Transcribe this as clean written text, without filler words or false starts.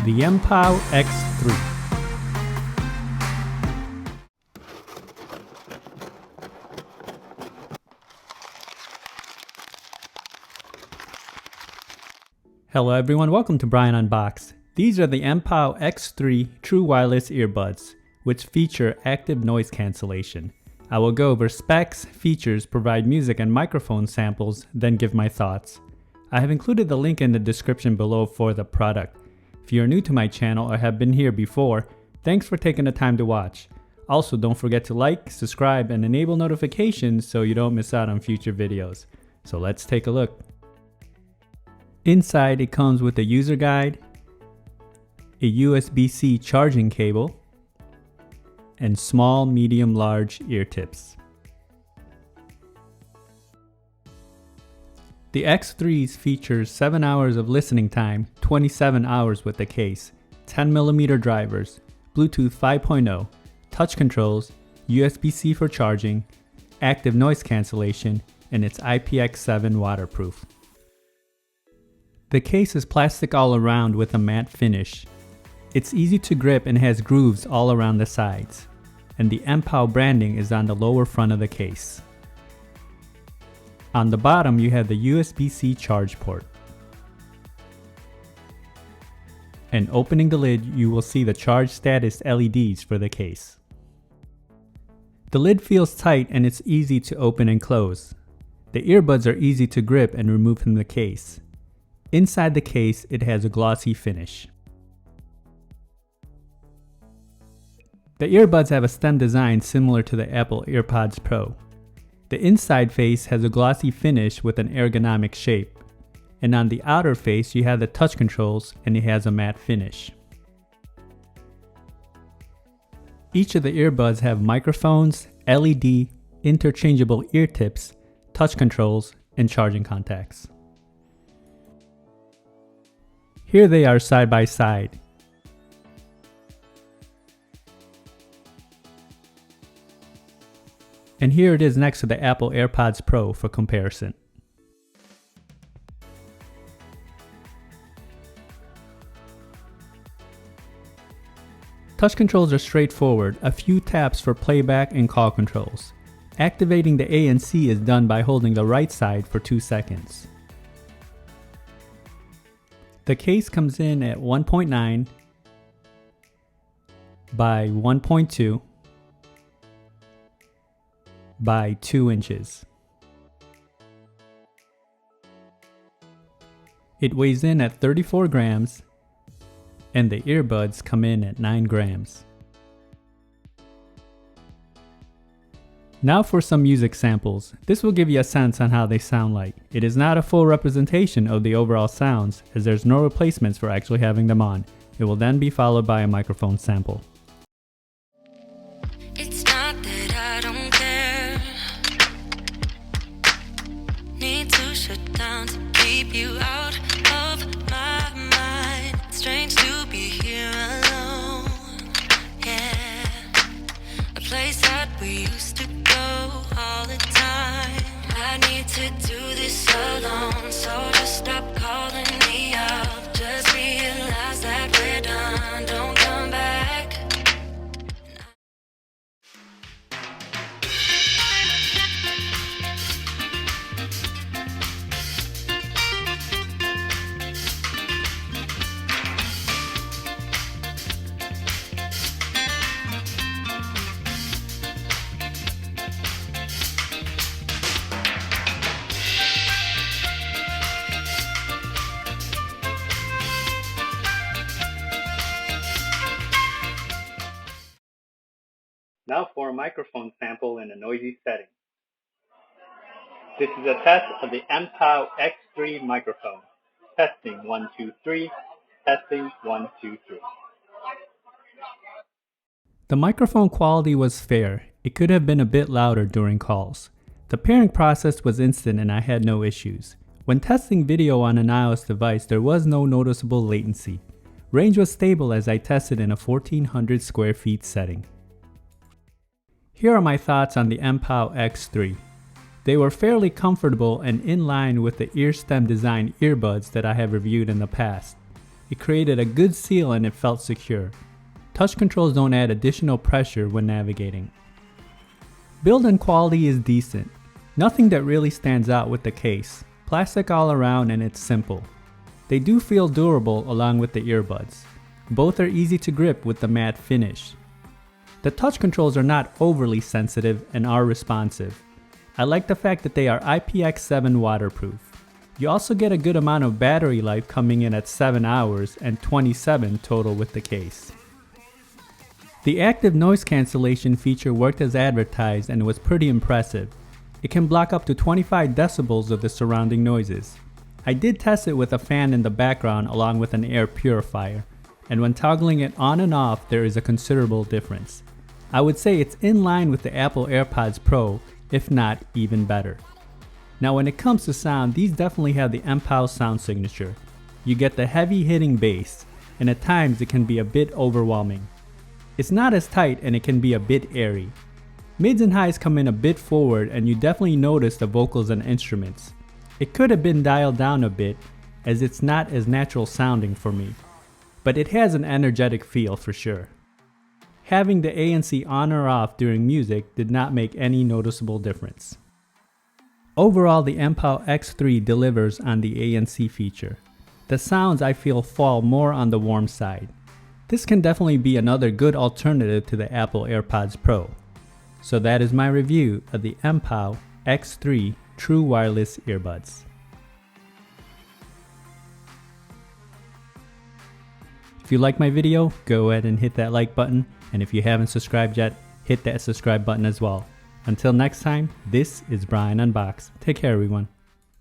the Mpow X3. Hello everyone, welcome to Brian Unboxed. These are the Mpow X3 True Wireless Earbuds, which feature active noise cancellation. I will go over specs, features, provide music and microphone samples, then give my thoughts. I have included the link in the description below for the product. If you are new to my channel or have been here before, thanks for taking the time to watch. Also, don't forget to like, subscribe, and enable notifications so you don't miss out on future videos. So let's take a look. Inside, it comes with a user guide, a USB-C charging cable, and small, medium, large ear tips. The X3s features 7 hours of listening time, 27 hours with the case, 10mm drivers, Bluetooth 5.0, touch controls, USB-C for charging, active noise cancellation, and it's IPX7 waterproof. The case is plastic all around with a matte finish. It's easy to grip and has grooves all around the sides, and the Mpow branding is on the lower front of the case. On the bottom you have the USB-C charge port. And opening the lid you will see the charge status LEDs for the case. The lid feels tight and it's easy to open and close. The earbuds are easy to grip and remove from the case. Inside the case it has a glossy finish. The earbuds have a stem design similar to the Apple AirPods Pro. The inside face has a glossy finish with an ergonomic shape, and on the outer face you have the touch controls and it has a matte finish. Each of the earbuds have microphones, LED, interchangeable ear tips, touch controls, and charging contacts. Here they are side by side. And here it is next to the Apple AirPods Pro for comparison. Touch controls are straightforward, a few taps for playback and call controls. Activating the A and C is done by holding the right side for 2 seconds. The case comes in at 1.9 by 1.2 by 2 inches. It weighs in at 34 grams and the earbuds come in at 9 grams. Now for some music samples. This will give you a sense on how they sound like. It is not a full representation of the overall sounds as there's no replacements for actually having them on. It will then be followed by a microphone sample. It's not that I don't care. Need to shut down to keep you out of my mind. Strange to be here alone. Yeah, a place that we used to go all the time. I need to do this alone, so just stop calling me up. Just realize that we're done. Don't come back. Now for a microphone sample in a noisy setting. This is a test of the Mpow X3 microphone. Testing 1, 2, 3. Testing 1, 2, 3. The microphone quality was fair. It could have been a bit louder during calls. The pairing process was instant and I had no issues. When testing video on an iOS device, there was no noticeable latency. Range was stable as I tested in a 1400 square feet setting. Here are my thoughts on the Mpow X3. They were fairly comfortable and in line with the ear stem design earbuds that I have reviewed in the past. It created a good seal and it felt secure. Touch controls don't add additional pressure when navigating. Build and quality is decent. Nothing that really stands out with the case. Plastic all around and it's simple. They do feel durable along with the earbuds. Both are easy to grip with the matte finish. The touch controls are not overly sensitive and are responsive. I like the fact that they are IPX7 waterproof. You also get a good amount of battery life coming in at 7 hours and 27 total with the case. The active noise cancellation feature worked as advertised and was pretty impressive. It can block up to 25 decibels of the surrounding noises. I did test it with a fan in the background along with an air purifier, and when toggling it on and off there is a considerable difference. I would say it's in line with the Apple AirPods Pro, if not even better. Now when it comes to sound, these definitely have the Mpow sound signature. You get the heavy hitting bass, and at times it can be a bit overwhelming. It's not as tight and it can be a bit airy. Mids and highs come in a bit forward and you definitely notice the vocals and instruments. It could have been dialed down a bit as it's not as natural sounding for me, but it has an energetic feel for sure. Having the ANC on or off during music did not make any noticeable difference. Overall, the Mpow X3 delivers on the ANC feature. The sounds I feel fall more on the warm side. This can definitely be another good alternative to the Apple AirPods Pro. So that is my review of the Mpow X3 True Wireless Earbuds. If you like my video, go ahead and hit that like button, and if you haven't subscribed yet, hit that subscribe button as well. Until next time, this is Brian Unboxed. Take care everyone.